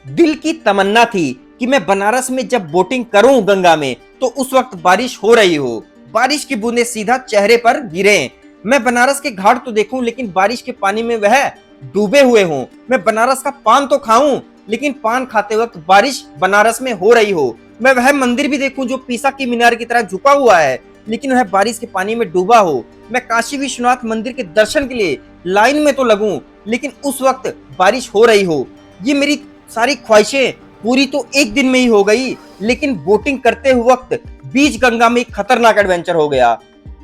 दिल की तमन्ना थी कि मैं बनारस में जब बोटिंग करूं गंगा में तो उस वक्त बारिश हो रही हो, बारिश की बूंदें सीधा चेहरे पर गिरे। मैं बनारस के घाट तो देखूं लेकिन बारिश के पानी में वह डूबे हुए हों। मैं बनारस का पान तो खाऊं लेकिन पान खाते वक्त बारिश बनारस में हो रही हो। मैं वह मंदिर भी देखूं जो पीसा की मीनार की तरह झुका हुआ है लेकिन वह बारिश के पानी में डूबा हो। मैं काशी विश्वनाथ मंदिर के दर्शन के लिए लाइन में तो लगूं लेकिन उस वक्त बारिश हो रही हो। ये मेरी सारी ख्वाहिशें पूरी तो एक दिन में ही हो गई, लेकिन बोटिंग करते हुए वक्त बीच गंगा में एक खतरनाक एडवेंचर हो गया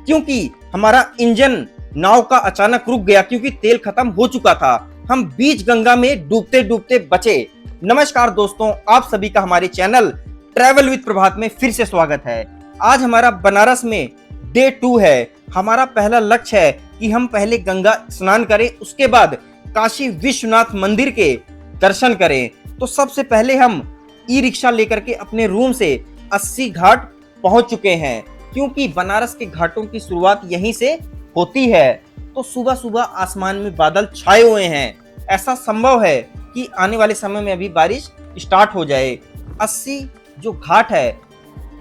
क्योंकि हमारा इंजन नाव का अचानक रुक गया क्योंकि तेल खत्म हो चुका था। हम बीच गंगा में डूबते डूबते बचे। नमस्कार दोस्तों, आप सभी का हमारे चैनल ट्रैवल विद प्रभात में फिर से स्वागत है। आज हमारा बनारस में डे 2 है। हमारा पहला लक्ष्य है कि हम पहले गंगा स्नान करें, उसके बाद काशी विश्वनाथ मंदिर के दर्शन करें। तो सबसे पहले हम ई रिक्शा लेकर के अपने रूम से 80 घाट पहुंच चुके हैं क्योंकि बनारस के घाटों की शुरुआत यहीं से होती है। तो सुबह सुबह आसमान में बादल छाए हुए हैं, ऐसा संभव है कि आने वाले समय में अभी बारिश स्टार्ट हो जाए। 80 जो घाट है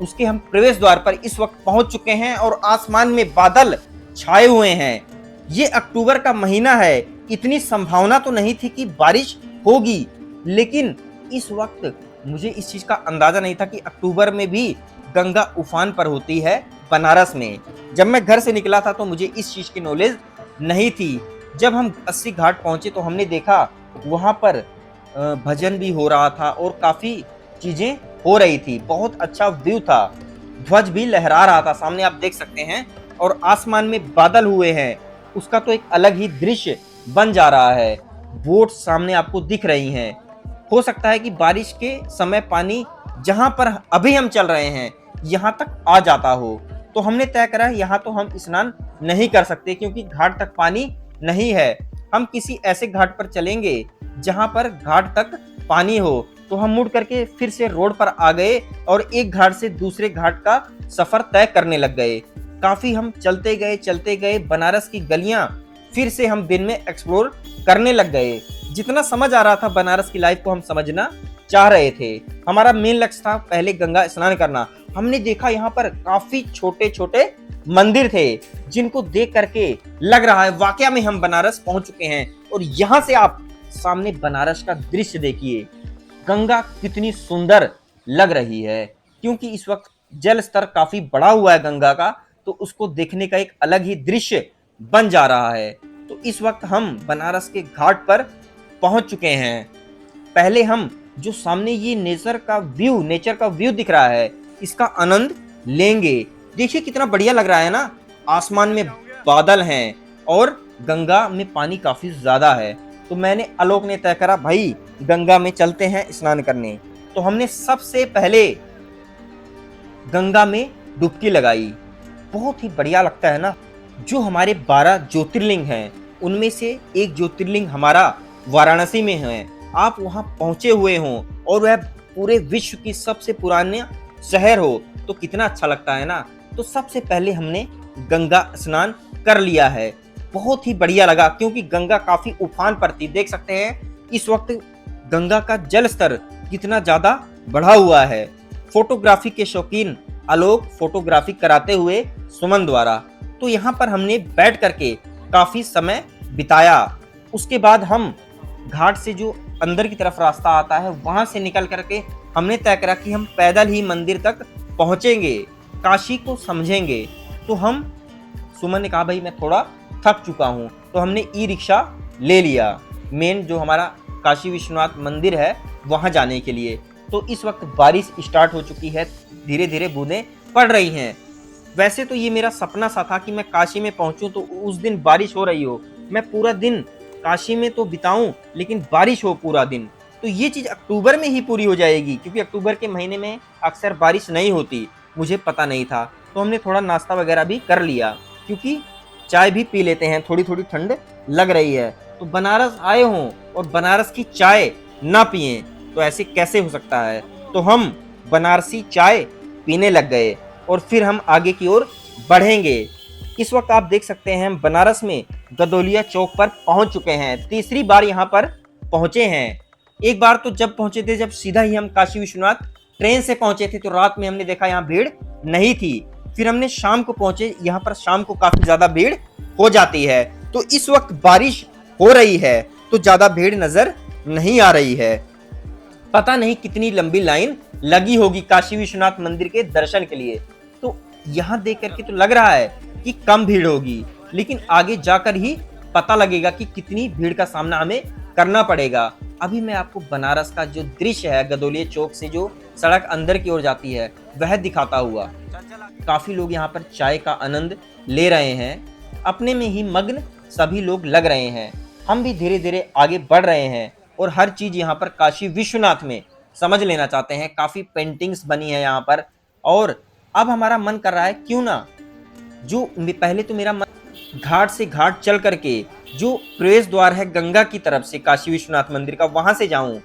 उसके हम प्रवेश द्वार पर इस वक्त पहुंच चुके हैं और आसमान में बादल छाए हुए हैं। ये अक्टूबर का महीना है, इतनी संभावना तो नहीं थी कि बारिश होगी, लेकिन इस वक्त मुझे इस चीज का अंदाजा नहीं था कि अक्टूबर में भी गंगा उफान पर होती है बनारस में। जब मैं घर से निकला था तो मुझे इस चीज की नॉलेज नहीं थी। जब हम 80 घाट पहुंचे तो हमने देखा वहां पर भजन भी हो रहा था और काफी चीजें हो रही थी। बहुत अच्छा व्यू था, ध्वज भी लहरा रहा था, सामने आप देख सकते हैं, और आसमान में बादल हुए हैं, उसका तो एक अलग ही दृश्य बन जा रहा है। बोट सामने आपको दिख रही हैं। हो सकता है कि बारिश के समय पानी जहां पर अभी हम चल रहे हैं यहां तक आ जाता हो, तो हमने तय करा यहाँ तो हम स्नान नहीं कर सकते क्योंकि घाट तक पानी नहीं है। हम किसी ऐसे घाट पर चलेंगे जहां पर घाट तक पानी हो। तो हम मुड़ करके फिर से रोड पर आ गए और एक घाट से दूसरे घाट का सफर तय करने लग गए। काफी हम चलते गए बनारस की गलियां फिर से हम दिन में एक्सप्लोर करने लग गए। जितना समझ आ रहा था बनारस की लाइफ को हम समझना चाह रहे थे। हमारा मेन लक्ष्य था पहले गंगा स्नान करना। हमने देखा यहाँ पर काफी छोटे छोटे मंदिर थे जिनको देख करके लग रहा है वाकया में हम बनारस पहुंच चुके हैं। और यहाँ से आप सामने बनारस का दृश्य देखिए, गंगा कितनी सुंदर लग रही है क्योंकि इस वक्त जल स्तर काफी बढ़ा हुआ है गंगा का, तो उसको देखने का एक अलग ही दृश्य बन जा रहा है। तो इस वक्त हम बनारस के घाट पर पहुंच चुके हैं। पहले हम जो सामने ये नेचर का व्यू दिख रहा है, इसका आनंद लेंगे। देखिए कितना बढ़िया लग रहा है ना, आसमान में बादल हैं और गंगा में पानी काफी ज्यादा है। तो मैंने आलोक ने तय करा भाई गंगा में चलते हैं स्नान करने। तो हमने सबसे पहले गंगा में डुबकी लगाई। बहुत ही बढ़िया लगता है ना। जो हमारे 12 ज्योतिर्लिंग हैं उनमें से एक ज्योतिर्लिंग हमारा वाराणसी में है। आप वहां पहुंचे हुए हों और वह पूरे विश्व की सबसे पुरानी शहर हो तो कितना अच्छा लगता है ना। तो सबसे पहले हमने गंगा स्नान कर लिया है। बहुत ही बढ़िया लगा क्योंकि गंगा काफी उफान पर थी। देख सकते हैं इस वक्त गंगा का जल स्तर कितना ज्यादा बढ़ा हुआ है। फोटोग्राफी के शौकीन आलोक फोटोग्राफी कराते हुए सुमन द्वारा। तो यहाँ पर हमने बैठ करके काफी समय बिताया। उसके बाद हम घाट से जो अंदर की तरफ रास्ता आता है वहां से निकल करके हमने तय करा कि हम पैदल ही मंदिर तक पहुंचेंगे, काशी को समझेंगे। तो हम सुमन ने कहा भाई मैं थोड़ा थक चुका हूं, तो हमने ई रिक्शा ले लिया मेन जो हमारा काशी विश्वनाथ मंदिर है वहां जाने के लिए। तो इस वक्त बारिश स्टार्ट हो चुकी है, धीरे धीरे बूंदें पड़ रही हैं। वैसे तो ये मेरा सपना सा था कि मैं काशी में पहुंचूं तो उस दिन बारिश हो रही हो, मैं पूरा दिन काशी में तो बिताऊं लेकिन बारिश हो पूरा दिन। तो ये चीज़ अक्टूबर में ही पूरी हो जाएगी क्योंकि अक्टूबर के महीने में अक्सर बारिश नहीं होती। मुझे पता नहीं था, तो हमने थोड़ा नाश्ता वगैरह भी कर लिया क्योंकि चाय भी पी लेते हैं, थोड़ी थोड़ी ठंड लग रही है। तो बनारस आए हों और बनारस की चाय ना पिएं तो ऐसे कैसे हो सकता है। तो हम बनारसी चाय पीने लग गए और फिर हम आगे की ओर बढ़ेंगे। इस वक्त आप देख सकते हैं हम बनारस में गदोलिया चौक पर पहुंच चुके हैं। तीसरी बार यहाँ पर पहुंचे हैं। एक बार तो जब पहुंचे थे, जब सीधा ही हम काशी विश्वनाथ ट्रेन से पहुंचे थे, तो रात में हमने देखा यहाँ भीड़ नहीं थी। फिर हमने शाम को पहुंचे, यहाँ पर शाम को काफी ज्यादा भीड़ हो जाती है। तो इस वक्त बारिश हो रही है तो ज्यादा भीड़ नजर नहीं आ रही है। पता नहीं कितनी लंबी लाइन लगी होगी काशी विश्वनाथ मंदिर के दर्शन के लिए। तो यहाँ देख करके तो लग रहा है कि कम भीड़ होगी, लेकिन आगे जाकर ही पता लगेगा कि कितनी भीड़ का सामना हमें करना पड़ेगा। अभी मैं आपको बनारस का जो दृश्य है, गदोलिया चौक से जो सड़क अंदर की ओर जाती है, वह दिखाता हुआ। काफी लोग यहाँ पर चाय का आनंद ले रहे हैं, अपने में ही मग्न सभी लोग लग रहे हैं। हम भी धीरे धीरे आगे बढ़ रहे हैं और हर चीज यहाँ पर काशी विश्वनाथ में समझ लेना चाहते हैं। काफी पेंटिंग्स बनी है यहाँ पर, और अब हमारा मन कर रहा है क्यों ना जो पहले तो मेरा मन घाट से घाट चल करके जो प्रवेश द्वार है गंगा की तरफ से काशी विश्वनाथ मंदिर का, वहां से जाऊं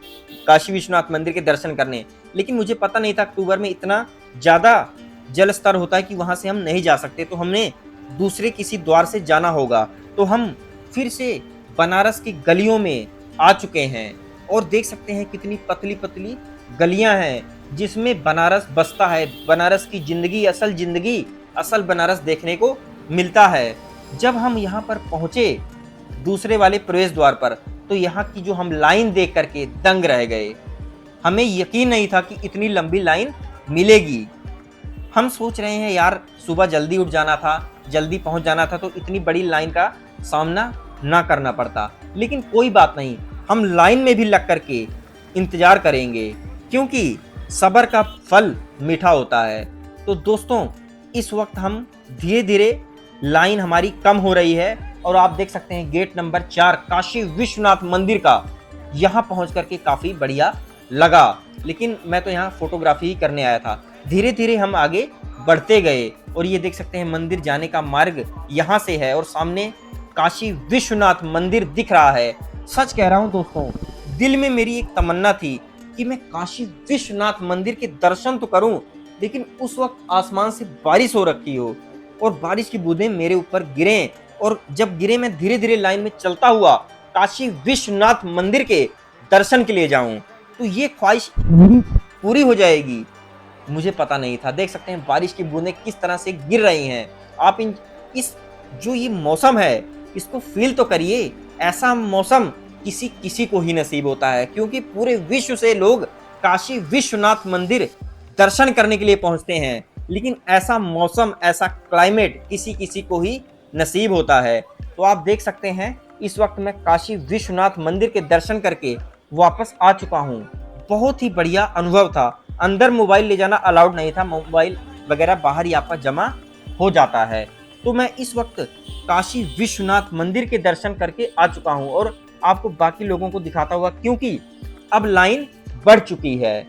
काशी विश्वनाथ मंदिर के दर्शन करने। लेकिन मुझे पता नहीं था अक्टूबर में इतना ज्यादा जल स्तर होता है कि वहां से हम नहीं जा सकते, तो हमने दूसरे किसी द्वार से जाना होगा। तो हम फिर से बनारस की गलियों में आ चुके हैं और देख सकते हैं कितनी पतली पतली गलियां हैं जिसमें बनारस बसता है। बनारस की जिंदगी, असल बनारस देखने को मिलता है। जब हम यहाँ पर पहुंचे दूसरे वाले प्रवेश द्वार पर, तो यहाँ की जो हम लाइन देख करके दंग रह गए। हमें यकीन नहीं था कि इतनी लंबी लाइन मिलेगी। हम सोच रहे हैं यार सुबह जल्दी उठ जाना था, जल्दी पहुंच जाना था, तो इतनी बड़ी लाइन का सामना ना करना पड़ता। लेकिन कोई बात नहीं, हम लाइन में भी लग करके इंतजार करेंगे, क्योंकि सब्र का फल मीठा होता है। तो दोस्तों इस वक्त हम धीरे धीरे लाइन हमारी कम हो रही है और आप देख सकते हैं गेट नंबर 4 काशी विश्वनाथ मंदिर का यहाँ पहुंच करके काफी बढ़िया लगा। लेकिन मैं तो यहाँ फोटोग्राफी ही करने आया था। धीरे धीरे हम आगे बढ़ते गए और ये देख सकते हैं मंदिर जाने का मार्ग यहाँ से है और सामने काशी विश्वनाथ मंदिर दिख रहा है। सच कह रहा हूँ दोस्तों, दिल में मेरी एक तमन्ना थी कि मैं काशी विश्वनाथ मंदिर के दर्शन तो करूं, लेकिन उस वक्त आसमान से बारिश हो रखी हो और बारिश की बूंदें मेरे ऊपर गिरें, और जब गिरे मैं धीरे धीरे लाइन में चलता हुआ काशी विश्वनाथ मंदिर के दर्शन के लिए जाऊं, तो ये ख्वाहिश पूरी हो जाएगी। मुझे पता नहीं था। देख सकते हैं बारिश की बूंदें किस तरह से गिर रही हैं। आप इस जो ये मौसम है इसको फील तो करिए। ऐसा मौसम किसी को ही नसीब होता है, क्योंकि पूरे विश्व से लोग काशी विश्वनाथ मंदिर दर्शन करने के लिए पहुंचते हैं, लेकिन ऐसा मौसम, ऐसा क्लाइमेट किसी को ही नसीब होता है। तो आप देख सकते हैं इस वक्त मैं काशी विश्वनाथ मंदिर के दर्शन करके वापस आ चुका हूं। बहुत ही बढ़िया अनुभव था। अंदर मोबाइल ले जाना अलाउड नहीं था, मोबाइल वगैरह बाहर ही आपका जमा हो जाता है। तो मैं इस वक्त काशी विश्वनाथ मंदिर के दर्शन करके आ चुका हूं और आपको बाकी लोगों को दिखाता हुआ, क्योंकि अब लाइन बढ़ चुकी है।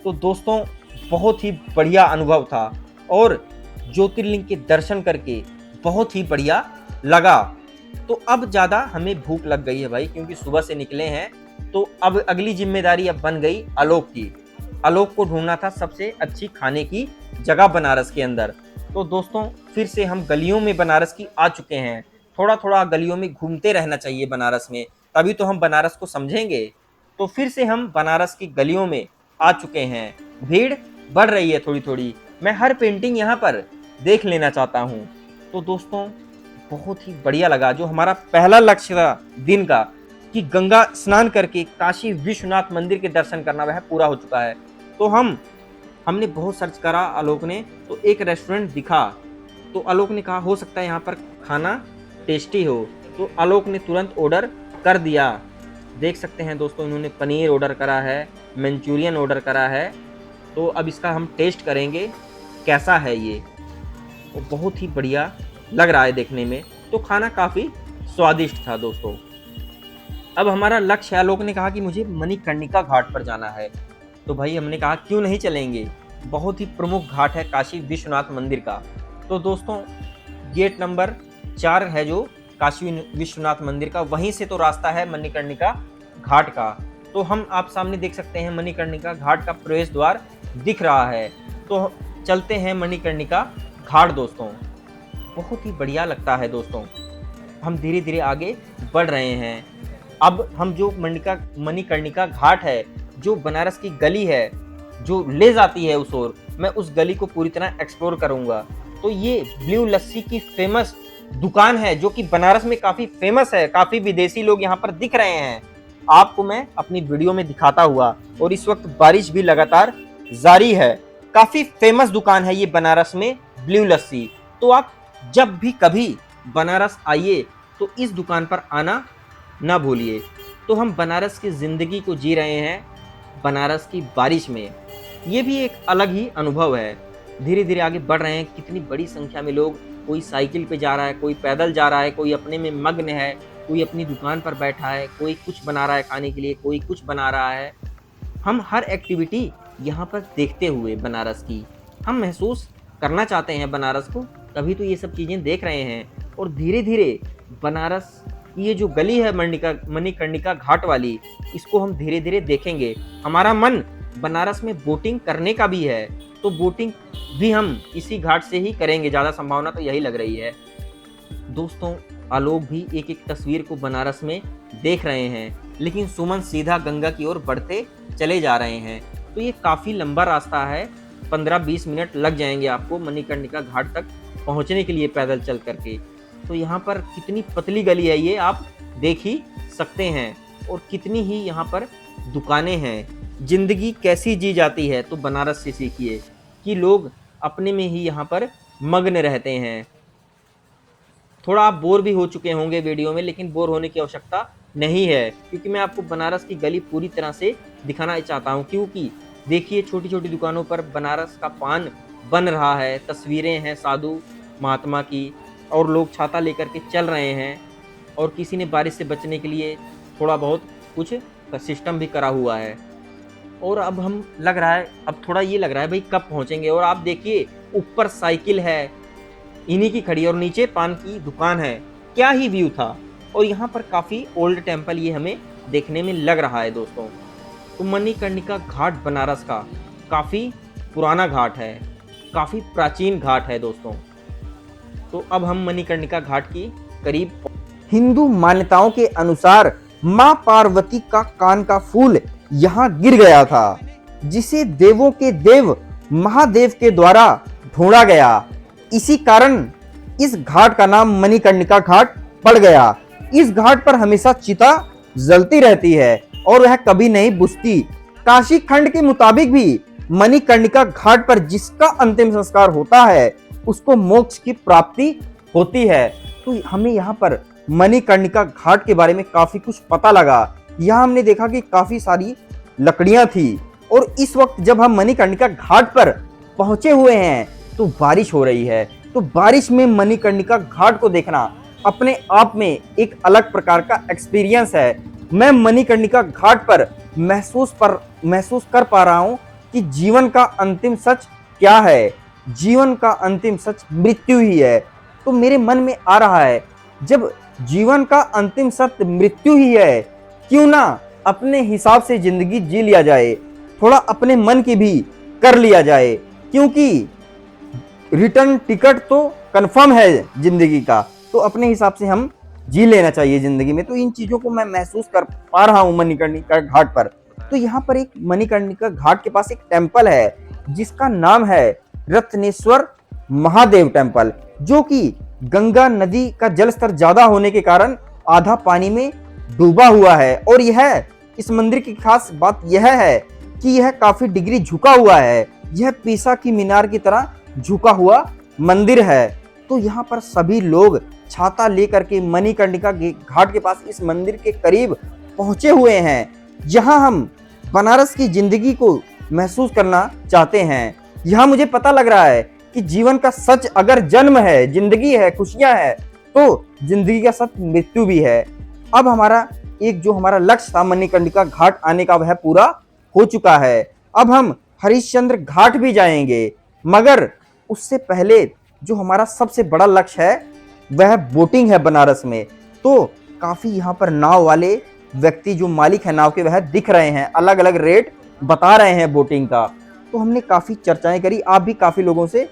तो दोस्तों बहुत ही बढ़िया अनुभव था और ज्योतिर्लिंग के दर्शन करके बहुत ही बढ़िया लगा। तो अब ज़्यादा हमें भूख लग गई है भाई, क्योंकि सुबह से निकले हैं। तो अब अगली जिम्मेदारी अब बन गई आलोक की। आलोक को ढूंढना था सबसे अच्छी खाने की जगह बनारस के अंदर। तो दोस्तों फिर से हम गलियों में बनारस की आ चुके हैं। थोड़ा थोड़ा गलियों में घूमते रहना चाहिए बनारस में, तभी तो हम बनारस को समझेंगे। तो फिर से हम बनारस की गलियों में आ चुके हैं। भीड़ बढ़ रही है थोड़ी थोड़ी। मैं हर पेंटिंग यहाँ पर देख लेना चाहता हूँ। तो दोस्तों बहुत ही बढ़िया लगा। जो हमारा पहला लक्ष्य था दिन का कि गंगा स्नान करके काशी विश्वनाथ मंदिर के दर्शन करना, वह पूरा हो चुका है। तो हमने बहुत सर्च करा आलोक ने, तो एक रेस्टोरेंट दिखा। तो आलोक ने कहा हो सकता है यहाँ पर खाना टेस्टी हो, तो आलोक ने तुरंत ऑर्डर कर दिया। देख सकते हैं दोस्तों इन्होंने पनीर ऑर्डर करा है, मंचूरियन ऑर्डर करा है। तो अब इसका हम टेस्ट करेंगे कैसा है ये। वो बहुत ही बढ़िया लग रहा है देखने में। तो खाना काफ़ी स्वादिष्ट था दोस्तों। अब हमारा लक्ष्य है, आलोक ने कहा कि मुझे मणिकर्णिका घाट पर जाना है। तो भाई हमने कहा क्यों नहीं चलेंगे, बहुत ही प्रमुख घाट है काशी विश्वनाथ मंदिर का। तो दोस्तों गेट नंबर 4 है जो काशी विश्वनाथ मंदिर का, वहीं से तो रास्ता है मणिकर्णिका घाट का। तो हम आप सामने देख सकते हैं मणिकर्णिका घाट का प्रवेश द्वार दिख रहा है। तो चलते हैं मणिकर्णिका घाट दोस्तों। बहुत ही बढ़िया लगता है दोस्तों। हम धीरे धीरे आगे बढ़ रहे हैं। अब हम जो मणिकर्णिका घाट है, जो बनारस की गली है, जो ले जाती है उस ओर, मैं उस गली को पूरी तरह एक्सप्लोर करूंगा। तो ये ब्लू लस्सी की फेमस दुकान है, जो कि बनारस में काफी फेमस है, काफी विदेशी लोग यहाँ पर दिख रहे हैं। आपको मैं अपनी वीडियो में दिखाता हुआ, और इस वक्त बारिश भी लगातार जारी है। काफी फेमस दुकान है ये बनारस में, ब्लू लस्सी। तो आप जब भी कभी बनारस आइए तो इस दुकान पर आना ना भूलिए। तो हम बनारस की जिंदगी को जी रहे हैं बनारस की बारिश में। ये भी एक अलग ही अनुभव है। धीरे धीरे आगे बढ़ रहे हैं, कितनी बड़ी संख्या में लोग, कोई साइकिल पे जा रहा है, कोई पैदल जा रहा है, कोई अपने में मग्न है, कोई अपनी दुकान पर बैठा है, कोई कुछ बना रहा है खाने के लिए, कोई कुछ बना रहा है। हम हर एक्टिविटी यहाँ पर देखते हुए बनारस की हम महसूस करना चाहते हैं बनारस को, तभी तो ये सब चीज़ें देख रहे हैं। और धीरे धीरे बनारस की ये जो गली है मणिकर्णिका घाट वाली, इसको हम धीरे धीरे देखेंगे। हमारा मन बनारस में बोटिंग करने का भी है, तो बोटिंग भी हम इसी घाट से ही करेंगे, ज़्यादा संभावना तो यही लग रही है। दोस्तों, आलोक भी एक एक तस्वीर को बनारस में देख रहे हैं, लेकिन सुमन सीधा गंगा की ओर बढ़ते चले जा रहे हैं। तो ये काफ़ी लंबा रास्ता है, 15-20 मिनट लग जाएंगे आपको मणिकर्णिका घाट तक पहुंचने के लिए पैदल चल करके। तो यहाँ पर कितनी पतली गली है ये आप देख ही सकते हैं, और कितनी ही यहाँ पर दुकानें हैं। जिंदगी कैसी जी जाती है तो बनारस से सीखिए कि लोग अपने में ही यहाँ पर मग्न रहते हैं। थोड़ा आप बोर भी हो चुके होंगे वीडियो में, लेकिन बोर होने की आवश्यकता नहीं है, क्योंकि मैं आपको बनारस की गली पूरी तरह से दिखाना चाहता हूँ। क्योंकि देखिए, छोटी छोटी दुकानों पर बनारस का पान बन रहा है, तस्वीरें हैं साधु महात्मा की, और लोग छाता लेकर के चल रहे हैं, और किसी ने बारिश से बचने के लिए थोड़ा बहुत कुछ सिस्टम भी करा हुआ है। और अब हम लग रहा है, अब थोड़ा ये लग रहा है भाई कब पहुँचेंगे। और आप देखिए, ऊपर साइकिल है इन्हीं की खड़ी, और नीचे पान की दुकान है। क्या ही व्यू था। और यहाँ पर काफ़ी ओल्ड टेम्पल ये हमें देखने में लग रहा है दोस्तों। तो मणिकर्णिका घाट बनारस का काफ़ी पुराना घाट है, काफ़ी प्राचीन घाट है दोस्तों। तो अब हम मणिकर्णिका घाट की करीब। हिंदू मान्यताओं के अनुसार मां पार्वती का कान का फूल यहाँ गिर गया था, जिसे देवों के देव महादेव के द्वारा ढूंढा गया। इसी कारण इस घाट का नाम मणिकर्णिका घाट पड़ गया। इस घाट पर हमेशा चिता जलती रहती है और वह कभी नहीं बुझती। काशी खंड के मुताबिक भी मणिकर्णिका घाट पर जिसका अंतिम संस्कार होता है उसको मोक्ष की प्राप्ति होती है। तो हमें यहाँ पर मणिकर्णिका घाट के बारे में काफी कुछ पता लगा। यहाँ हमने देखा कि काफी सारी लकड़ियां थी, और इस वक्त जब हम मणिकर्णिका घाट पर पहुंचे हुए हैं तो बारिश हो रही है। तो बारिश में मणिकर्णिका घाट को देखना अपने आप में एक अलग प्रकार का एक्सपीरियंस है। मैं मणिकर्णिका घाट पर महसूस कर पा रहा हूँ कि जीवन का अंतिम सच क्या है। जीवन का अंतिम सच मृत्यु ही है। तो मेरे मन में आ रहा है, जब जीवन का अंतिम सत्य मृत्यु ही है, क्यों ना अपने हिसाब से जिंदगी जी लिया जाए, थोड़ा अपने मन की भी कर लिया जाए, क्योंकि रिटर्न टिकट तो कंफर्म है जिंदगी का। तो अपने हिसाब से हम जी लेना चाहिए जिंदगी में। तो इन चीजों को मैं महसूस कर पा रहा हूँ मणिकर्णिका घाट पर। तो यहाँ पर एक मणिकर्णिका घाट के पास एक टेम्पल है जिसका नाम है रत्नेश्वर महादेव टेम्पल, जो कि गंगा नदी का जलस्तर ज्यादा होने के कारण आधा पानी में डूबा हुआ है। और यह इस मंदिर की खास बात यह है कि यह काफी डिग्री झुका हुआ है। यह पीसा की मीनार की तरह झुका हुआ मंदिर है। तो यहाँ पर सभी लोग छाता लेकर के मणिकर्णिका घाट के पास इस मंदिर के करीब पहुंचे हुए हैं, जहां हम बनारस की जिंदगी को महसूस करना चाहते हैं। यहाँ मुझे पता लग रहा है कि जीवन का सच अगर जन्म है, जिंदगी है, खुशियां है, तो जिंदगी का सच मृत्यु भी है। अब हमारा हमारा लक्ष्य था मणिकर्णिका घाट आने का, वह पूरा हो चुका है। अब हम हरिश्चंद्र घाट भी जाएंगे, मगर उससे पहले जो हमारा सबसे बड़ा लक्ष्य है वह बोटिंग है बनारस में। तो काफी यहाँ पर नाव वाले व्यक्ति, जो मालिक है नाव के, वह दिख रहे हैं, अलग अलग रेट बता रहे हैं बोटिंग का। तो हमने काफी चर्चाएं करी, आप भी काफी लोगों से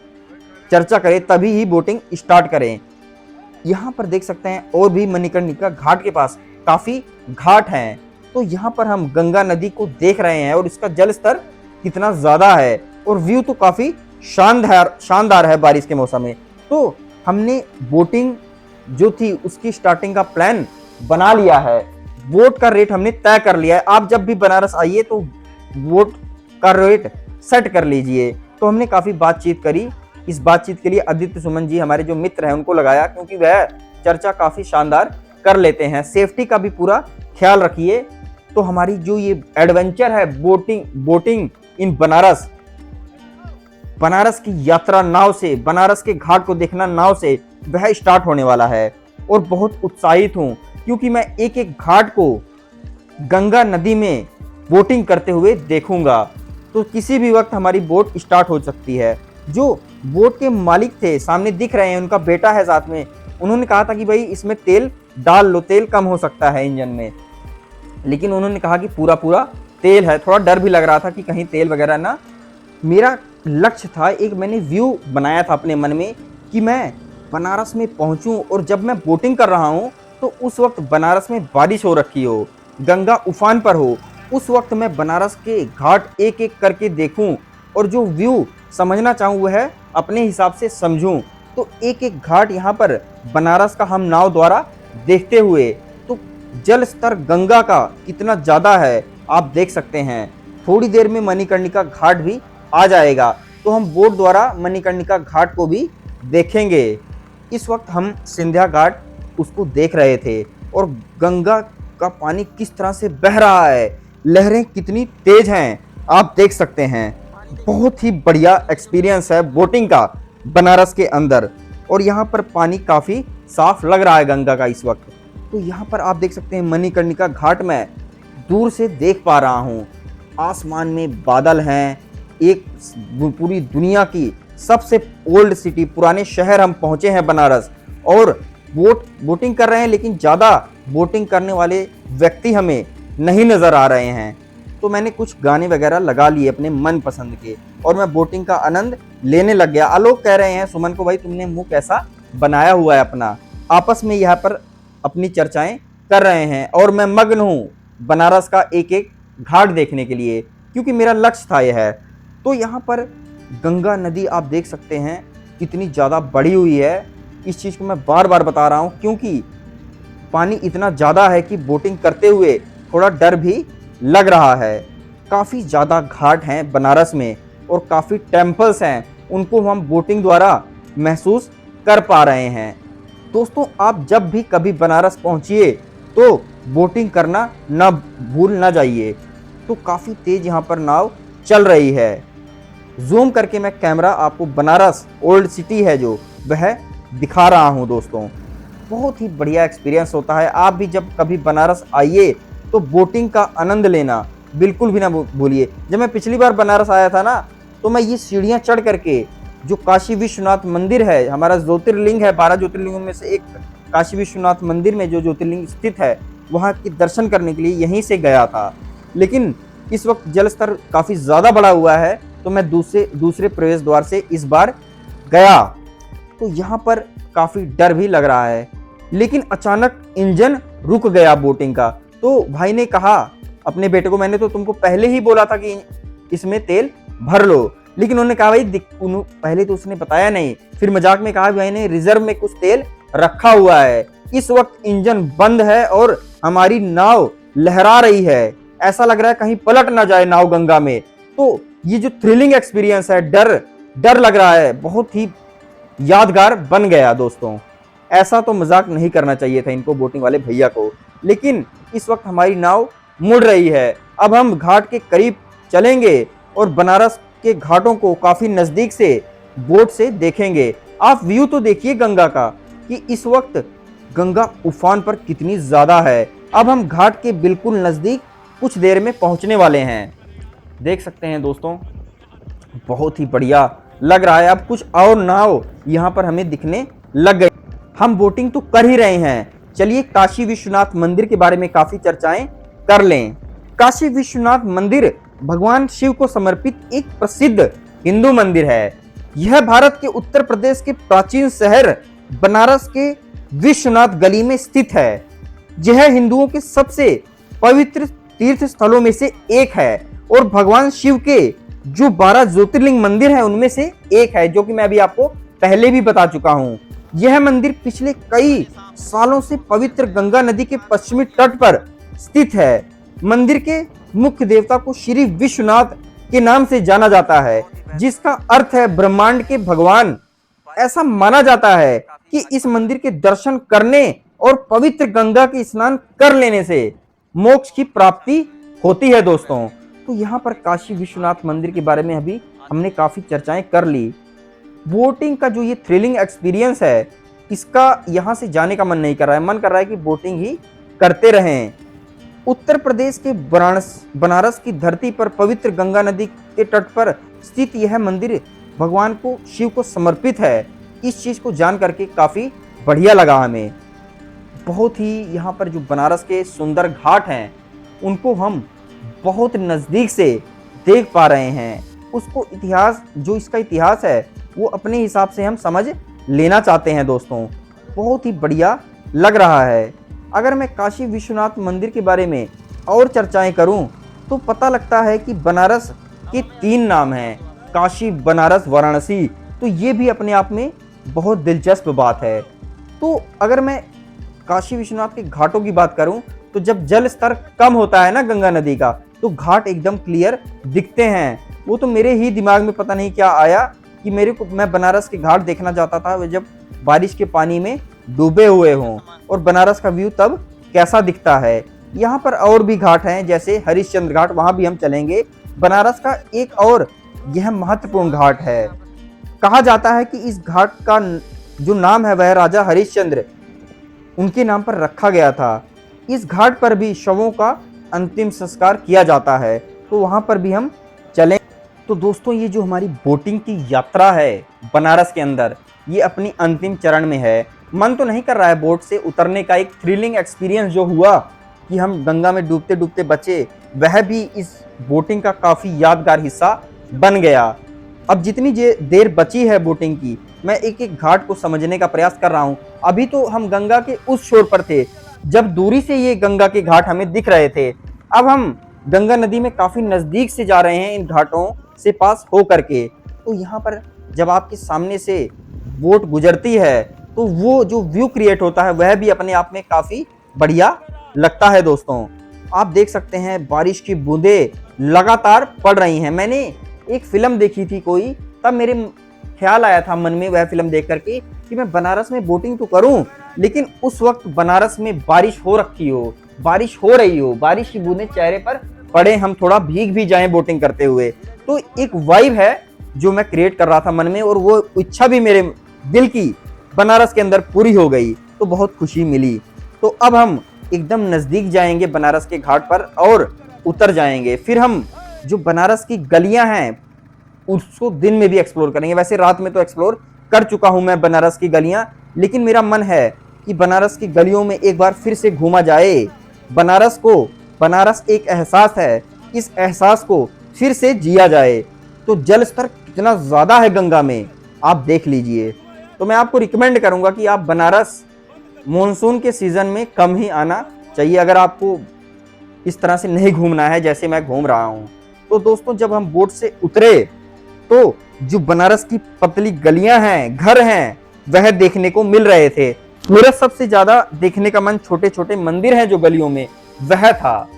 चर्चा करें तभी ही बोटिंग स्टार्ट करें। यहाँ पर देख सकते हैं और भी मणिकर्णिका घाट के पास काफी घाट हैं। तो यहाँ पर हम गंगा नदी को देख रहे हैं और इसका जल स्तर कितना ज्यादा है और व्यू तो काफी शानदार है बारिश के मौसम में। तो हमने बोटिंग जो थी उसकी स्टार्टिंग का प्लान बना लिया है, बोट का रेट हमने तय कर लिया है। आप जब भी बनारस आइए तो बोट का रेट सेट कर लीजिए। तो हमने काफी बातचीत करी। इस बातचीत के लिए आदित्य सुमन जी हमारे जो मित्र हैं उनको लगाया, क्योंकि वह चर्चा काफी शानदार कर लेते हैं। सेफ्टी का भी पूरा ख्याल रखिए। तो हमारी जो ये एडवेंचर है बोटिंग इन बनारस, बनारस की यात्रा नाव से, बनारस के घाट को देखना नाव से, वह स्टार्ट होने वाला है। और बहुत उत्साहित हूं क्योंकि मैं एक एक घाट को गंगा नदी में बोटिंग करते हुए देखूंगा। तो किसी भी वक्त हमारी बोट स्टार्ट हो सकती है। जो बोट के मालिक थे सामने दिख रहे हैं, उनका बेटा है साथ में, उन्होंने कहा था कि भाई इसमें तेल डाल लो, तेल कम हो सकता है इंजन में, लेकिन उन्होंने कहा कि पूरा तेल है। थोड़ा डर भी लग रहा था कि कहीं तेल वगैरह ना। मेरा लक्ष्य था, एक मैंने व्यू बनाया था अपने मन में कि मैं बनारस में पहुंचूं और जब मैं बोटिंग कर रहा हूं तो उस वक्त बनारस में बारिश हो रखी हो, गंगा उफान पर हो, उस वक्त मैं बनारस के घाट एक एक करके देखूं और जो व्यू समझना चाहूँ वह अपने हिसाब से समझूं। तो एक एक घाट यहाँ पर बनारस का हम नाव द्वारा देखते हुए, तो जल स्तर गंगा का कितना ज़्यादा है आप देख सकते हैं। थोड़ी देर में मणिकर्णिका घाट भी आ जाएगा, तो हम बोट द्वारा मणिकर्णिका घाट को भी देखेंगे। इस वक्त हम सिंधिया घाट उसको देख रहे थे और गंगा का पानी किस तरह से बह रहा है, लहरें कितनी तेज हैं आप देख सकते हैं। बहुत ही बढ़िया एक्सपीरियंस है बोटिंग का बनारस के अंदर। और यहाँ पर पानी काफ़ी साफ लग रहा है गंगा का इस वक्त। तो यहाँ पर आप देख सकते हैं मणिकर्णिका घाट में दूर से देख पा रहा हूँ। आसमान में बादल हैं। एक पूरी दुनिया की सबसे ओल्ड सिटी, पुराने शहर हम पहुँचे हैं बनारस, और बोटिंग कर रहे हैं, लेकिन ज़्यादा बोटिंग करने वाले व्यक्ति हमें नहीं नज़र आ रहे हैं। तो मैंने कुछ गाने वगैरह लगा लिए अपने मन पसंद के और मैं बोटिंग का आनंद लेने लग गया। आलोक कह रहे हैं सुमन को, भाई तुमने मुंह कैसा बनाया हुआ है अपना। आपस में यहाँ पर अपनी चर्चाएं कर रहे हैं और मैं मग्न हूँ बनारस का एक एक घाट देखने के लिए, क्योंकि मेरा लक्ष्य था यह है। तो यहाँ पर गंगा नदी आप देख सकते हैं कितनी ज़्यादा बढ़ी हुई है। इस चीज़ को मैं बार बार बता रहा हूँ क्योंकि पानी इतना ज़्यादा है कि बोटिंग करते हुए थोड़ा डर भी लग रहा है। काफ़ी ज़्यादा घाट हैं बनारस में और काफ़ी टेम्पल्स हैं, उनको हम बोटिंग द्वारा महसूस कर पा रहे हैं। दोस्तों, आप जब भी कभी बनारस पहुंचिए तो बोटिंग करना ना भूल ना जाइए। तो काफ़ी तेज यहाँ पर नाव चल रही है। जूम करके मैं कैमरा आपको बनारस ओल्ड सिटी है जो वह दिखा रहा हूँ। दोस्तों, बहुत ही बढ़िया एक्सपीरियंस होता है। आप भी जब कभी बनारस आइए तो बोटिंग का आनंद लेना बिल्कुल भी ना भूलिए। जब मैं पिछली बार बनारस आया था ना, तो मैं ये सीढ़ियाँ चढ़ करके जो काशी विश्वनाथ मंदिर है, हमारा ज्योतिर्लिंग है, 12 ज्योतिर्लिंगों में से एक काशी विश्वनाथ मंदिर में जो ज्योतिर्लिंग स्थित है, वहाँ के दर्शन करने के लिए यहीं से गया था। लेकिन इस वक्त जल स्तर काफ़ी ज़्यादा बढ़ा हुआ है, तो मैं दूसरे प्रवेश द्वार से इस बार गया। तो यहाँ पर काफ़ी डर भी लग रहा है, लेकिन अचानक इंजन रुक गया बोटिंग का। तो भाई ने कहा अपने बेटे को, मैंने तो तुमको पहले ही बोला था कि इसमें तेल भर लो, लेकिन उन्होंने कहा भाई पहले तो उसने बताया नहीं। फिर मजाक में कहा भाई ने रिजर्व में कुछ तेल रखा हुआ है। इस वक्त इंजन बंद है और हमारी नाव लहरा रही है, ऐसा लग रहा है कहीं पलट ना जाए नाव गंगा में। तो ये जो थ्रिलिंग एक्सपीरियंस है, डर लग रहा है, बहुत ही यादगार बन गया। दोस्तों, ऐसा तो मजाक नहीं करना चाहिए था इनको, बोटिंग वाले भैया को। लेकिन इस वक्त हमारी नाव मुड़ रही है। अब हम घाट के करीब चलेंगे और बनारस के घाटों को काफी नजदीक से बोट से देखेंगे। आप व्यू तो देखिए गंगा का कि इस वक्त गंगा उफान पर कितनी ज्यादा है। अब हम घाट के बिल्कुल नजदीक कुछ देर में पहुंचने वाले हैं। देख सकते हैं दोस्तों, बहुत ही बढ़िया लग रहा है। अब कुछ और नाव यहाँ पर हमें दिखने लग गई। हम बोटिंग तो कर ही रहे हैं, चलिए काशी विश्वनाथ मंदिर के बारे में काफी चर्चाएं कर लें। काशी विश्वनाथ मंदिर भगवान शिव को समर्पित एक प्रसिद्ध हिंदू मंदिर है। यह भारत के उत्तर प्रदेश के प्राचीन शहर बनारस के विश्वनाथ गली में स्थित है। यह हिंदुओं के सबसे पवित्र तीर्थ स्थलों में से एक है और भगवान शिव के जो 12 ज्योतिर्लिंग मंदिर है उनमें से एक है, जो कि मैं अभी आपको पहले भी बता चुका हूं। यह मंदिर पिछले कई सालों से पवित्र गंगा नदी के पश्चिमी तट पर स्थित है। मंदिर के मुख्य देवता को श्री विश्वनाथ के नाम से जाना जाता है, जिसका अर्थ है ब्रह्मांड के भगवान। ऐसा माना जाता है कि इस मंदिर के दर्शन करने और पवित्र गंगा के स्नान कर लेने से मोक्ष की प्राप्ति होती है दोस्तों। तो यहाँ पर काशी विश्वनाथ मंदिर के बारे में अभी हमने काफी चर्चाएं कर ली। बोटिंग का जो ये थ्रिलिंग एक्सपीरियंस है, इसका यहाँ से जाने का मन नहीं कर रहा है, मन कर रहा है कि बोटिंग ही करते रहें। उत्तर प्रदेश के बनारस की धरती पर पवित्र गंगा नदी के तट पर स्थित यह मंदिर भगवान को शिव को समर्पित है। इस चीज को जान करके काफी बढ़िया लगा हमें। बहुत ही यहाँ पर जो बनारस के सुंदर घाट हैं उनको हम बहुत नजदीक से देख पा रहे हैं। उसको इतिहास, जो इसका इतिहास है वो अपने हिसाब से हम समझ लेना चाहते हैं दोस्तों। बहुत ही बढ़िया लग रहा है। अगर मैं काशी विश्वनाथ मंदिर के बारे में और चर्चाएं करूं तो पता लगता है कि बनारस के 3 नाम हैं, काशी, बनारस, वाराणसी। तो ये भी अपने आप में बहुत दिलचस्प बात है। तो अगर मैं काशी विश्वनाथ के घाटों की बात करूं तो जब जल स्तर कम होता है ना गंगा नदी का, तो घाट एकदम क्लियर दिखते हैं। वो तो मेरे ही दिमाग में पता नहीं क्या आया कि मैं बनारस के घाट देखना चाहता था जब बारिश के पानी में डूबे हुए हों, और बनारस का व्यू तब कैसा दिखता है। यहाँ पर और भी घाट हैं, जैसे हरिश्चंद्र घाट, वहां भी हम चलेंगे। बनारस का एक और यह महत्वपूर्ण घाट है। कहा जाता है कि इस घाट का जो नाम है वह राजा हरिश्चंद्र उनके नाम पर रखा गया था। इस घाट पर भी शवों का अंतिम संस्कार किया जाता है, तो वहां पर भी हम चलें। तो दोस्तों, ये जो हमारी बोटिंग की यात्रा है बनारस के अंदर, ये अपनी अंतिम चरण में है। मन तो नहीं कर रहा है बोट से उतरने का। एक थ्रिलिंग एक्सपीरियंस जो हुआ कि हम गंगा में डूबते डूबते बचे, वह भी इस बोटिंग का काफी यादगार हिस्सा बन गया। अब जितनी देर बची है बोटिंग की, मैं एक एक घाट को समझने का प्रयास कर रहा हूं। अभी तो हम गंगा के उस छोर पर थे जब दूरी से ये गंगा के घाट हमें दिख रहे थे। अब हम गंगा नदी में काफी नजदीक से जा रहे हैं इन घाटों से पास हो करके। तो यहाँ पर जब आपके सामने से बोट गुजरती है तो वो जो व्यू क्रिएट होता है वह भी अपने आप में काफी बढ़िया लगता है दोस्तों। आप देख सकते हैं बारिश की बूंदें लगातार पड़ रही हैं। मैंने एक फिल्म देखी थी कोई, तब मेरे ख्याल आया था मन में वह फिल्म देख करके कि मैं बनारस में बोटिंग तो करूं, लेकिन उस वक्त बनारस में बारिश हो रखी हो, बारिश हो रही हो, बारिश की बूंदें चेहरे पर पड़े, हम थोड़ा भीग भी जाएं बोटिंग करते हुए। तो एक वाइब है जो मैं क्रिएट कर रहा था मन में, और वो इच्छा भी मेरे दिल की बनारस के अंदर पूरी हो गई। तो बहुत खुशी मिली। तो अब हम एकदम नजदीक जाएंगे बनारस के घाट पर और उतर जाएंगे। फिर हम जो बनारस की गलियां हैं उसको दिन में भी एक्सप्लोर करेंगे। वैसे रात में तो एक्सप्लोर कर चुका हूं मैं बनारस की गलियां, लेकिन मेरा मन है कि बनारस की गलियों में एक बार फिर से घूमा जाए। बनारस एक एहसास है, इस एहसास को फिर से जिया जाए। तो जल स्तर कितना ज्यादा है गंगा में, आप देख लीजिए। तो मैं आपको रिकमेंड करूंगा कि आप बनारस मॉनसून के सीजन में कम ही आना चाहिए, अगर आपको इस तरह से नहीं घूमना है जैसे मैं घूम रहा हूं। तो दोस्तों, जब हम बोट से उतरे तो जो बनारस की पतली गलियां हैं, घर हैं, वह देखने को मिल रहे थे। मेरा सबसे ज्यादा देखने का मन छोटे छोटे मंदिर हैं जो गलियों में, वह था।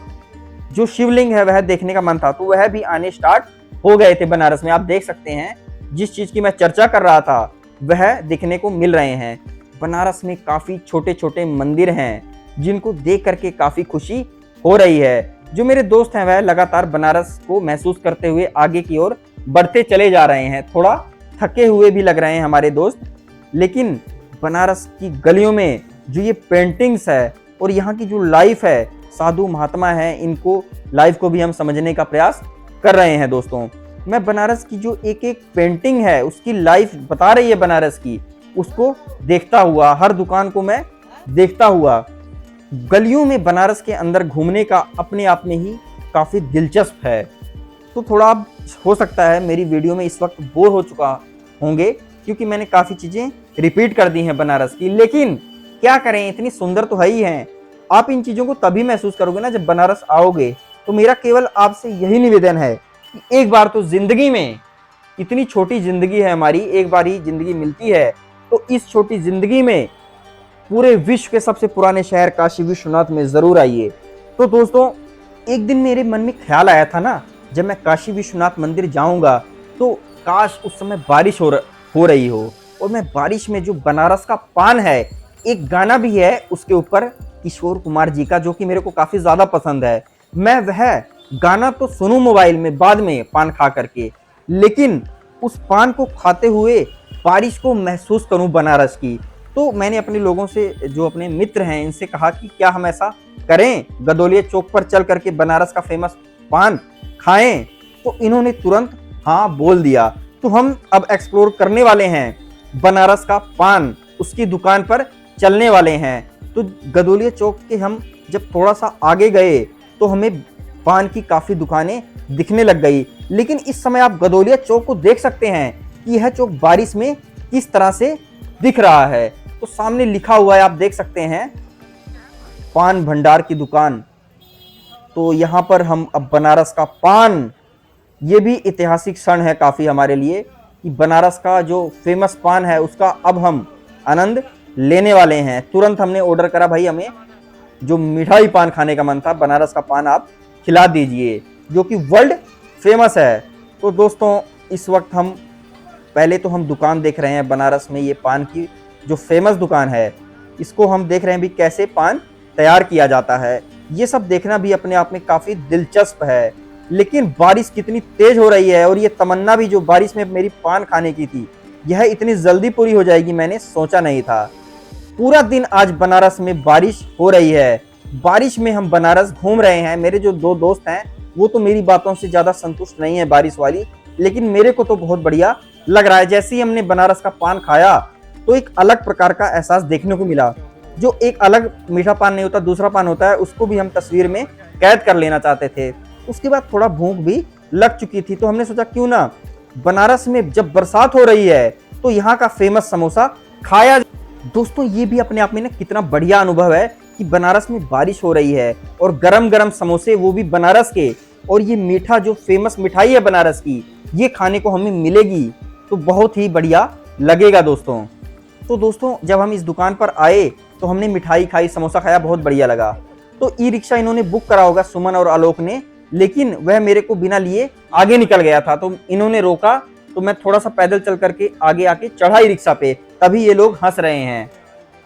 जो शिवलिंग है वह देखने का मन था, तो वह भी आने स्टार्ट हो गए थे बनारस में। आप देख सकते हैं जिस चीज की मैं चर्चा कर रहा था वह देखने को मिल रहे हैं। बनारस में काफी छोटे छोटे मंदिर हैं जिनको देख करके काफी खुशी हो रही है। जो मेरे दोस्त हैं वह लगातार बनारस को महसूस करते हुए आगे की ओर बढ़ते चले जा रहे हैं। थोड़ा थके हुए भी लग रहे हैं हमारे दोस्त, लेकिन बनारस की गलियों में जो ये पेंटिंग्स है और यहाँ की जो लाइफ है, साधु महात्मा है, इनको लाइफ को भी हम समझने का प्रयास कर रहे हैं दोस्तों। मैं बनारस की जो एक एक पेंटिंग है उसकी लाइफ बता रही है बनारस की, उसको देखता हुआ, हर दुकान को मैं देखता हुआ, गलियों में बनारस के अंदर घूमने का अपने आप में ही काफी दिलचस्प है। तो थोड़ा आप हो सकता है मेरी वीडियो में इस वक्त बोर हो चुका होंगे क्योंकि मैंने काफी चीजें रिपीट कर दी हैं बनारस की, लेकिन क्या करें, इतनी सुंदर तो है ही हैं। आप इन चीज़ों को तभी महसूस करोगे ना जब बनारस आओगे। तो मेरा केवल आपसे यही निवेदन है कि एक बार तो ज़िंदगी में, इतनी छोटी ज़िंदगी है हमारी, एक बार ही ज़िंदगी मिलती है, तो इस छोटी ज़िंदगी में पूरे विश्व के सबसे पुराने शहर काशी विश्वनाथ में ज़रूर आइए। तो दोस्तों, एक दिन मेरे मन में ख्याल आया था ना, जब मैं काशी विश्वनाथ मंदिर जाऊंगा तो काश उस समय बारिश हो रही हो, और मैं बारिश में जो बनारस का पान है, एक गाना भी है उसके ऊपर किशोर कुमार जी का, जो कि मेरे को काफ़ी ज़्यादा पसंद है। मैं वह गाना तो सुनूं मोबाइल में बाद में पान खा करके, लेकिन उस पान को खाते हुए बारिश को महसूस करूं बनारस की। तो मैंने अपने लोगों से, जो अपने मित्र हैं, इनसे कहा कि क्या हम ऐसा करें, गदोलिया चौक पर चल करके बनारस का फेमस पान खाएं। तो इन्होंने तुरंत हाँ बोल दिया। तो हम अब एक्सप्लोर करने वाले हैं बनारस का पान, उसकी दुकान पर चलने वाले हैं। तो गदोलिया चौक के हम जब थोड़ा सा आगे गए तो हमें पान की काफ़ी दुकानें दिखने लग गई। लेकिन इस समय आप गदोलिया चौक को देख सकते हैं कि यह चौक बारिश में किस तरह से दिख रहा है। तो सामने लिखा हुआ है, आप देख सकते हैं, पान भंडार की दुकान। तो यहाँ पर हम अब बनारस का पान, ये भी ऐतिहासिक क्षण है काफ़ी हमारे लिए कि बनारस का जो फेमस पान है उसका अब हम आनंद लेने वाले हैं। तुरंत हमने ऑर्डर करा, भाई हमें जो मिठाई पान खाने का मन था, बनारस का पान आप खिला दीजिए, जो कि वर्ल्ड फेमस है। तो दोस्तों, इस वक्त हम पहले तो हम दुकान देख रहे हैं बनारस में, ये पान की जो फेमस दुकान है, इसको हम देख रहे हैं भी कैसे पान तैयार किया जाता है। ये सब देखना भी अपने आप में काफ़ी दिलचस्प है। लेकिन बारिश कितनी तेज हो रही है, और ये तमन्ना भी जो बारिश में मेरी पान खाने की थी, यह इतनी जल्दी पूरी हो जाएगी मैंने सोचा नहीं था। पूरा दिन आज बनारस में बारिश हो रही है, बारिश में हम बनारस घूम रहे हैं। मेरे जो दो दोस्त हैं वो तो मेरी बातों से ज़्यादा संतुष्ट नहीं है बारिश वाली, लेकिन मेरे को तो बहुत बढ़िया लग रहा है। जैसे ही हमने बनारस का पान खाया तो एक अलग प्रकार का एहसास देखने को मिला। जो एक अलग मीठा पान नहीं होता, दूसरा पान होता है, उसको भी हम तस्वीर में कैद कर लेना चाहते थे। उसके बाद थोड़ा भूख भी लग चुकी थी, तो हमने सोचा क्यों ना बनारस में जब बरसात हो रही है तो यहाँ का फेमस समोसा खाया। दोस्तों, ये भी अपने आप में ना कितना बढ़िया अनुभव है कि बनारस में बारिश हो रही है और गरम गरम समोसे, वो भी बनारस के, और ये मीठा जो फेमस मिठाई है बनारस की, ये खाने को हमें मिलेगी, तो बहुत ही बढ़िया लगेगा दोस्तों। तो दोस्तों, जब हम इस दुकान पर आए तो हमने मिठाई खाई, समोसा खाया, बहुत बढ़िया लगा। तो ई रिक्शा इन्होंने बुक करा होगा, सुमन और आलोक ने, लेकिन वह मेरे को बिना लिए आगे निकल गया था। तो इन्होंने रोका, तो मैं थोड़ा सा पैदल चल करके आगे आके चढ़ा ई रिक्शा पे, तभी ये लोग हंस रहे हैं।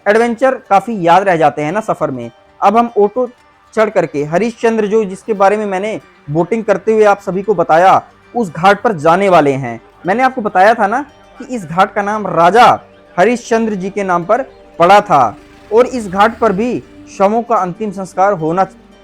एडवेंचर काफ़ी याद रह जाते हैं ना सफ़र में। अब हम ऑटो चढ़ करके हरिश्चंद्र, जो जिसके बारे में मैंने बोटिंग करते हुए आप सभी को बताया, उस घाट पर जाने वाले हैं। मैंने आपको बताया था ना कि इस घाट का नाम राजा हरिश्चंद्र जी के नाम पर पड़ा था, और इस घाट पर भी शवों का अंतिम संस्कार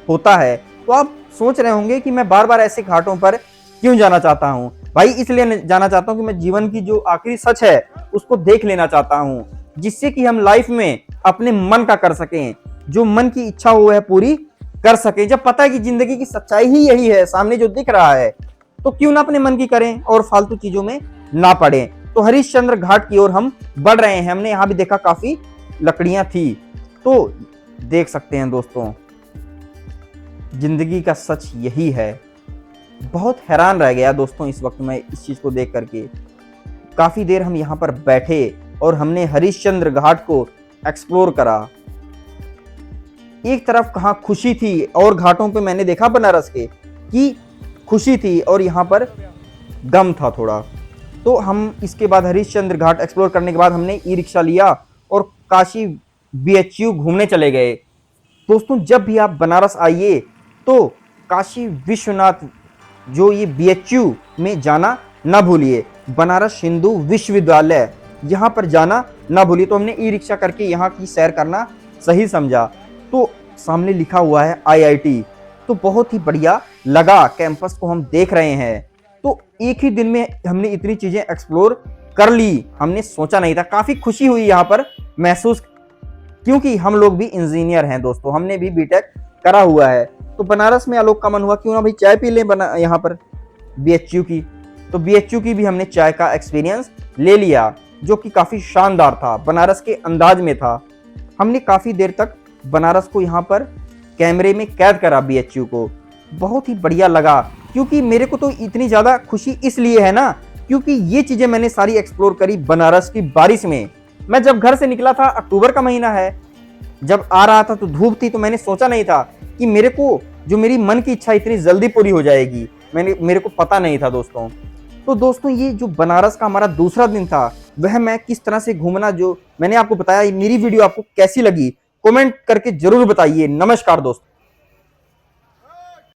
होता है। तो आप सोच रहे होंगे कि मैं बार बार ऐसे घाटों पर क्यों जाना चाहता हूँ। भाई इसलिए जाना चाहता हूँ कि मैं जीवन की जो आखिरी सच है उसको देख लेना चाहता हूँ, जिससे कि हम लाइफ में अपने मन का कर सकें, जो मन की इच्छा हो वह पूरी कर सकें। जब पता है कि जिंदगी की सच्चाई ही यही है, सामने जो दिख रहा है, तो क्यों ना अपने मन की करें और फालतू चीजों में ना पड़े। तो हरिश्चंद्र घाट की ओर हम बढ़ रहे हैं। हमने यहाँ भी देखा काफी लकड़ियां थी, तो देख सकते हैं दोस्तों, जिंदगी का सच यही है। बहुत हैरान रह गया दोस्तों इस वक्त मैं इस चीज को देख करके। काफी देर हम यहाँ पर बैठे और हमने हरिश्चंद्र घाट को एक्सप्लोर करा। एक तरफ कहाँ खुशी थी, और घाटों पे मैंने देखा बनारस के कि खुशी थी, और यहाँ पर गम था थोड़ा। तो हम इसके बाद हरिश्चंद्र घाट एक्सप्लोर करने के बाद हमने ई रिक्शा लिया और काशी BHU घूमने चले गए। दोस्तों, जब भी आप बनारस आइए तो काशी विश्वनाथ जो ये BHU में जाना ना भूलिए, बनारस हिंदू विश्वविद्यालय, यहाँ पर जाना ना भूलिए। तो हमने ई रिक्शा करके यहाँ की सैर करना सही समझा। तो सामने लिखा हुआ है IIT, तो बहुत ही बढ़िया लगा। कैंपस को हम देख रहे हैं, तो एक ही दिन में हमने इतनी चीजें एक्सप्लोर कर ली, हमने सोचा नहीं था। काफी खुशी हुई यहाँ पर महसूस, क्योंकि हम लोग भी इंजीनियर हैं दोस्तों, हमने भी बीटेक करा हुआ है। तो बनारस में आलोक का मन हुआ क्यों ना भाई चाय पी लें यहाँ पर BHU की। तो BHU की भी हमने चाय का एक्सपीरियंस ले लिया, जो कि काफी शानदार था, बनारस के अंदाज में था। हमने काफी देर तक बनारस को यहाँ पर कैमरे में कैद करा बीएचयू को। बहुत ही बढ़िया लगा, क्योंकि मेरे को तो इतनी ज़्यादा खुशी इसलिए है ना, क्योंकि ये चीज़ें मैंने सारी एक्सप्लोर करी बनारस की बारिश में। मैं जब घर से निकला था, अक्टूबर का महीना है, जब आ रहा था तो धूप थी, तो मैंने सोचा नहीं था कि मेरे को जो मेरी मन की इच्छा इतनी जल्दी पूरी हो जाएगी। मेरे को पता नहीं था दोस्तों। तो दोस्तों, ये जो बनारस का हमारा दूसरा दिन था, वह मैं किस तरह से घूमना जो मैंने आपको बताया, मेरी वीडियो आपको कैसी लगी कमेंट करके जरूर बताइए। नमस्कार दोस्तों।